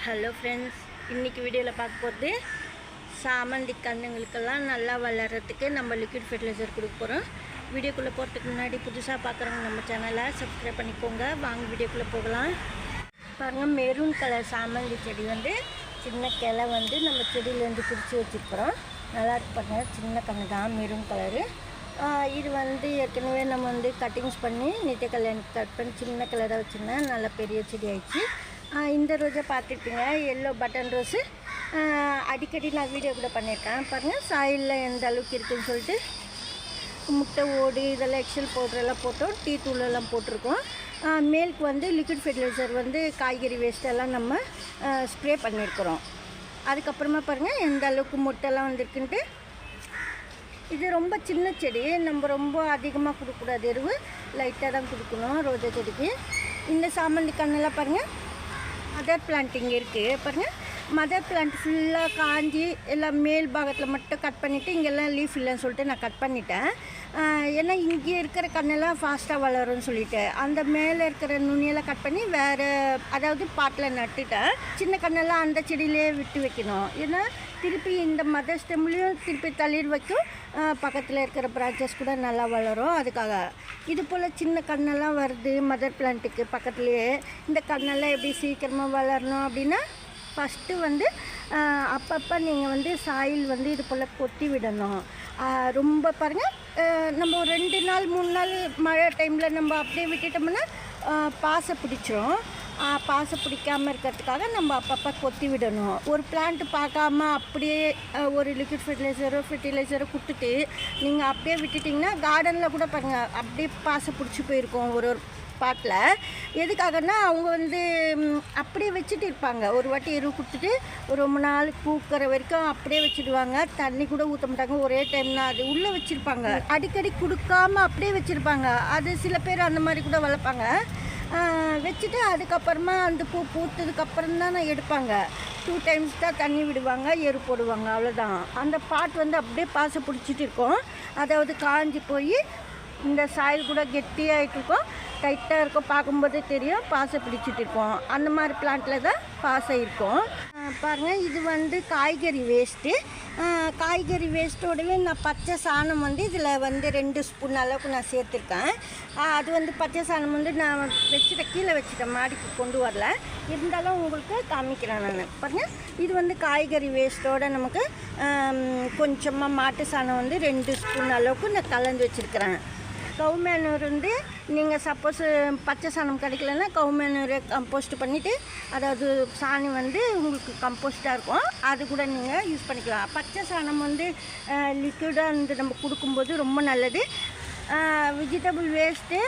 Hello friends, இன்றைக்கி வீடியோவில் பார்க்க போகிறது சாமந்தி கண்ணுங்களுக்கெல்லாம் நல்லா வளர்கிறதுக்கு நம்ம லிக்விட் ஃபெர்டிலைசர் கொடுக்க போகிறோம். வீடியோக்குள்ளே போகிறதுக்கு முன்னாடி புதுசாக பார்க்குறவங்க நம்ம சேனலை சப்ஸ்கிரைப் பண்ணிக்கோங்க. வாங்க வீடியோக்குள்ளே போகலாம். பாருங்கள், மெரூன் கலர் சாமந்தி செடி சின்ன கிளை நம்ம செடியிலேருந்து பிரித்து வச்சுருக்குறோம். நல்லா இருக்கு பாருங்கள், சின்ன கன்று தான், மெரூன் கலரு. இது ஏற்கனவே நம்ம கட்டிங்ஸ் பண்ணி நித்திய கல்யாணம் கட் பண்ணி சின்ன கலராக வச்சுருந்தேன். நல்லா பெரிய செடி ஆயிடுச்சு. இந்த ரோஸை பார்த்துருப்பீங்க, எல்லோ பட்டன் ரோஸு. அடிக்கடி நான் வீடியோ கூட பண்ணியிருக்கேன். பாருங்கள், சாயிலில் எந்த அளவுக்கு இருக்குதுன்னு சொல்லிட்டு முட்டை ஓடு இதெல்லாம் எக்ஸல் பவுடரெல்லாம் போட்டோம், டீ தூளெல்லாம் போட்டிருக்கோம். மேலுக்கு லிக்விட் ஃபெர்டிலைசர் காய்கறி வேஸ்ட்டெல்லாம் நம்ம ஸ்ப்ரே பண்ணியிருக்கிறோம். அதுக்கப்புறமா பாருங்கள் எந்த அளவுக்கு முட்டைலாம் வந்திருக்குன்ட்டு. இது ரொம்ப சின்ன செடி, நம்ம ரொம்ப அதிகமாக கொடுக்கக்கூடாது, எருவு லைட்டாக தான் கொடுக்கணும் ரோஜா செடிக்கு. இந்த சாமந்தி கண்ணெல்லாம் பாருங்கள், மதர் பிளான்ட் இங்கே இருக்குது பாருங்கள். மதர் பிளான்ட் ஃபுல்லாக காஞ்சி எல்லாம் மேல் பாகத்தில் மட்டும் கட் பண்ணிவிட்டு இங்கெல்லாம் லீஃப் இல்லைன்னு சொல்லிட்டு நான் கட் பண்ணிட்டேன். ஏன்னா இங்கே இருக்கிற கண்ணெல்லாம் ஃபாஸ்ட்டாக வளரும்னு சொல்லிவிட்டு அந்த மேலே இருக்கிற நுனியெல்லாம் கட் பண்ணி வேறு அதாவது பாட்டில் நட்டுட்டேன். சின்ன கண்ணெல்லாம் அந்த செடியிலே விட்டு வைக்கணும். ஏன்னா திருப்பி இந்த மதர் ஸ்டெம்லேயும் திருப்பி தளிர் வைக்கும், பக்கத்தில் இருக்கிற பிரான்ச்சஸ் கூட நல்லா வளரும். அதுக்காக இது போல் சின்ன கண்ணெல்லாம் வருது மதர் பிளான்ட்டுக்கு பக்கத்துலேயே. இந்த கண்ணெல்லாம் எப்படி சீக்கிரமாக வளரணும் அப்படின்னா, ஃபஸ்ட்டு அப்பப்போ நீங்கள் சாயில் இது போல் கொட்டி விடணும். ரொம்ப பாருங்கள், நம்ம ஒரு 2 நாள் 3 நாள் மழை டைமில் நம்ம அப்படியே விட்டுட்டோம்னா பாசை பிடிச்சிரும். பாசை பிடிக்காமல் இருக்கிறதுக்காக நம்ம அப்பப்போ கொத்தி விடணும். ஒரு பிளான்ட்டு பார்க்காம அப்படியே ஒரு லிக்விட் ஃபெர்டிலைசரோ கொடுத்துட்டு நீங்கள் அப்படியே விட்டுட்டிங்கன்னா கார்டனில் கூட பாருங்கள் அப்படியே பாசை பிடிச்சி போயிருக்கோம் ஒரு பாட்டில். எதுக்காகனா அவங்க அப்படியே வச்சுட்டு இருப்பாங்க. ஒரு வாட்டி எருவு கொடுத்துட்டு ஒரு ரொம்ப நாள் பூக்கிற வரைக்கும் அப்படியே வச்சுடுவாங்க. தண்ணி கூட ஊற்ற மாட்டாங்க. ஒரே டைம்னா அது உள்ளே வச்சுருப்பாங்க, அடிக்கடி கொடுக்காம அப்படியே வச்சுருப்பாங்க. அது சில பேர் அந்த மாதிரி கூட வளர்ப்பாங்க. வச்சுட்டு அதுக்கப்புறமா அந்த பூ பூத்ததுக்கப்புறம் தான் எடுப்பாங்க. 2 டைம்ஸ் தான் தண்ணி விடுவாங்க, எரு போடுவாங்க, அவ்வளோதான். அந்த பாட் அப்படியே பாசை பிடிச்சிட்டு இருக்கும். அதாவது காஞ்சி போய் இந்த சாயில் கூட கெட்டியாகிட்டு இருக்கும், டைட்டாக இருக்கும், பார்க்கும்போதே தெரியும் பாசை பிடிச்சிட்டு இருக்கும். அந்த மாதிரி பிளான்ட்டில் தான் பாசை இருக்கும். பாருங்கள், இது காய்கறி வேஸ்ட்டு. காய்கறி வேஸ்ட்டோடவே நான் பச்சை சாணம் இதில் 2 ஸ்பூன் அளவுக்கு நான் சேர்த்துருக்கேன். அது பச்சை சாணம் நான் வச்சுட்டேன், கீழே வச்சுட்டேன், மாடிக்கு கொண்டு வரல. இருந்தாலும் உங்களுக்கு காமிக்கிறேன் நான். பாருங்கள், இது காய்கறி வேஸ்ட்டோடு நமக்கு கொஞ்சமாக மாட்டு சாணம் 2 ஸ்பூன் அளவுக்கு நான் கலந்து வச்சுருக்கிறேன். கவு மேனூர் நீங்கள் சப்போஸ் பச்சை சாணம் கிடைக்கலன்னா கவு மேனூரை கம்போஸ்ட் பண்ணிவிட்டு, அதாவது சாணி உங்களுக்கு கம்போஸ்ட்டாக இருக்கும், அது கூட நீங்கள் யூஸ் பண்ணிக்கலாம். பச்சை சாணம் லிக்விடாக நம்ம கொடுக்கும்போது ரொம்ப நல்லது. வெஜிடபிள் வேஸ்ட்டு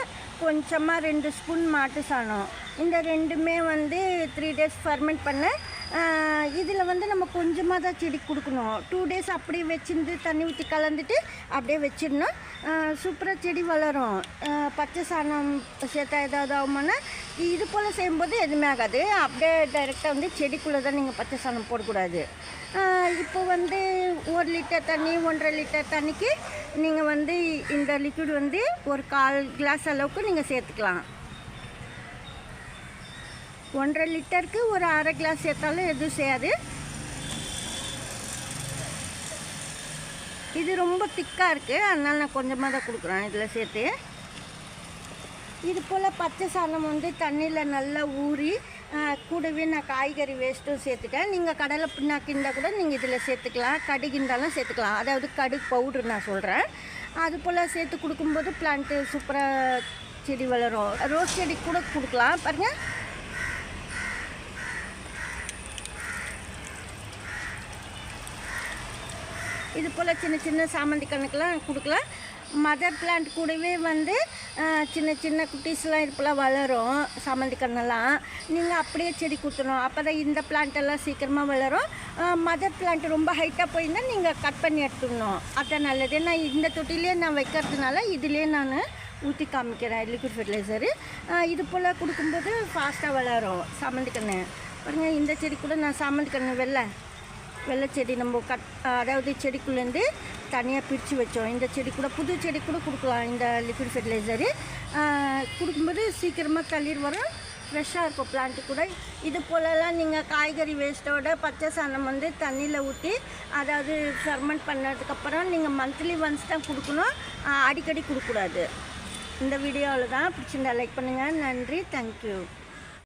கொஞ்சமாக 2 ஸ்பூன் மாட்டு சாணம், இந்த ரெண்டுமே 3 டேஸ் ஃபர்மெண்ட் பண்ண. இதில் நம்ம கொஞ்சமாக தான் செடி கொடுக்கணும். 2 டேஸ் அப்படியே வச்சுருந்து தண்ணி ஊற்றி கலந்துட்டு அப்படியே வச்சிடணும். சூப்பராக செடி வளரும். பச்சை சாணம் சேர்த்தா ஏதாவது ஆகுமானா, இது போல் செய்யும்போது எதுவுமே ஆகாது. அப்படியே டைரெக்டாக செடிக்குள்ளே தான் நீங்கள் பச்சை சாணம் போடக்கூடாது. இப்போ 1 லிட்டர் தண்ணி 1.5 லிட்டர் தண்ணிக்கு நீங்கள் இந்த லிக்விட் ஒரு 1/4 கிளாஸ் அளவுக்கு நீங்கள் சேர்த்துக்கலாம். 1.5 லிட்டருக்கு ஒரு 1/2 கிளாஸ் சேர்த்தாலும் எதுவும் செய்யாது. இது ரொம்ப திக்காக இருக்குது, அதனால் நான் கொஞ்சமாக தான் கொடுக்குறேன் இதில் சேர்த்து. இது போல் பச்சை சாணம் தண்ணியில் நல்லா ஊறி கூடவே நான் காய்கறி வேஸ்ட்டும் சேர்த்துட்டேன். நீங்கள் கடலை பின்னாக்கிண்டா கூட நீங்கள் இதில் சேர்த்துக்கலாம், கடுகுண்டாலும் சேர்த்துக்கலாம். அதாவது கடுகு பவுட்ரு நான் சொல்கிறேன். அது போல் சேர்த்து கொடுக்கும்போது பிளான்ட்டு சூப்பராக செடி வளரும். ரோஸ் செடி கூட கொடுக்கலாம். பாருங்கள், இது போல் சின்ன சின்ன சாமந்தி கணக்கெலாம் கொடுக்கலாம். மதர் பிளான்ட் கூடவே சின்ன சின்ன குட்டீஸ்லாம் இது போல் வளரும். சாமந்தி கண்ணெல்லாம் நீங்கள் அப்படியே செடி கொடுத்துணும், அப்போ தான் இந்த பிளான்ட்டெல்லாம் சீக்கிரமாக வளரும். மதர் பிளான்ட் ரொம்ப ஹைட்டாக போயிருந்தால் நீங்கள் கட் பண்ணி எடுத்துடணும், அதுதான் நல்லது. ஏன்னா இந்த தொட்டிலே நான் வைக்கிறதுனால இதிலே நான் ஊற்றி காமிக்கிறேன் லிக்விட் ஃபெர்டிலைசரு. இது போல் கொடுக்கும்போது ஃபாஸ்ட்டாக வளரும் சாமந்தி கன்று. பாருங்கள், இந்த செடி கூட நான் சாமந்தி கன்று வெள்ளை செடி நம்ம அதாவது செடிக்குள்ளேருந்து தனியாக பிரித்து வச்சோம். இந்த செடி கூட புது செடி கூட கொடுக்கலாம். இந்த லிக்விட் ஃபெர்டிலைசரு கொடுக்கும்போது சீக்கிரமாக தளிர் வரும், ஃப்ரெஷ்ஷாக இருக்கும் பிளான்ட்டு கூட. இது போலலாம் நீங்கள் காய்கறி வேஸ்ட்டோட பச்சை சாணம் வந்து தண்ணியில் ஊற்றி அதாவது ஃபெர்மெண்ட் பண்ணதுக்கப்புறம் நீங்கள் மந்த்லி ஒன்ஸ் தான் கொடுக்கணும், அடிக்கடி கொடுக்கக்கூடாது. இந்த வீடியோவில் தான் பிடிச்சிருந்தா லைக் பண்ணுங்கள். நன்றி, தேங்க்யூ.